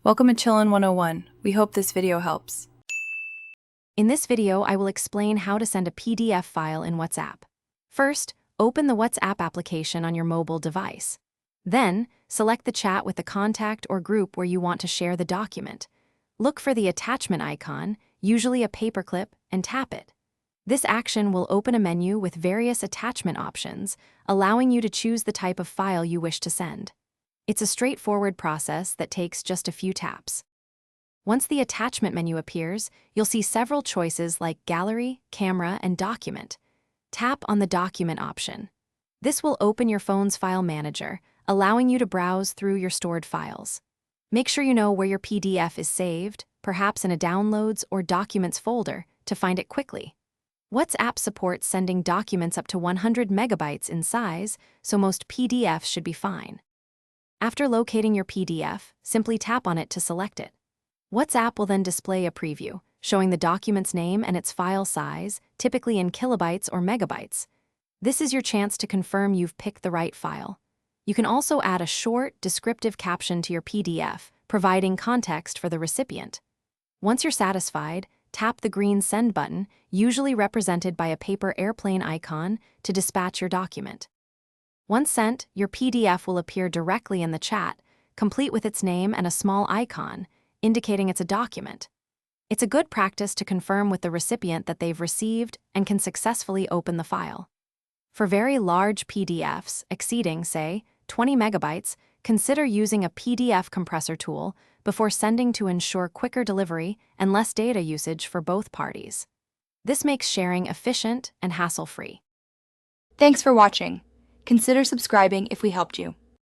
Welcome to Chillin' 101. We hope this video helps. In this video, I will explain how to send a PDF file in WhatsApp. First, open the WhatsApp application on your mobile device. Then, select the chat with the contact or group where you want to share the document. Look for the attachment icon, usually a paperclip, and tap it. This action will open a menu with various attachment options, allowing you to choose the type of file you wish to send. It's a straightforward process that takes just a few taps. Once the attachment menu appears, you'll see several choices like Gallery, Camera, and Document. Tap on the Document option. This will open your phone's file manager, allowing you to browse through your stored files. Make sure you know where your PDF is saved, perhaps in a Downloads or Documents folder, to find it quickly. WhatsApp supports sending documents up to 100 megabytes in size, so most PDFs should be fine. After locating your PDF, simply tap on it to select it. WhatsApp will then display a preview, showing the document's name and its file size, typically in kilobytes or megabytes. This is your chance to confirm you've picked the right file. You can also add a short, descriptive caption to your PDF, providing context for the recipient. Once you're satisfied, tap the green Send button, usually represented by a paper airplane icon, to dispatch your document. Once sent, your PDF will appear directly in the chat, complete with its name and a small icon, indicating it's a document. It's a good practice to confirm with the recipient that they've received and can successfully open the file. For very large PDFs, exceeding, say, 20 megabytes, consider using a PDF compressor tool before sending to ensure quicker delivery and less data usage for both parties. This makes sharing efficient and hassle-free. Thanks for watching. Consider subscribing if we helped you.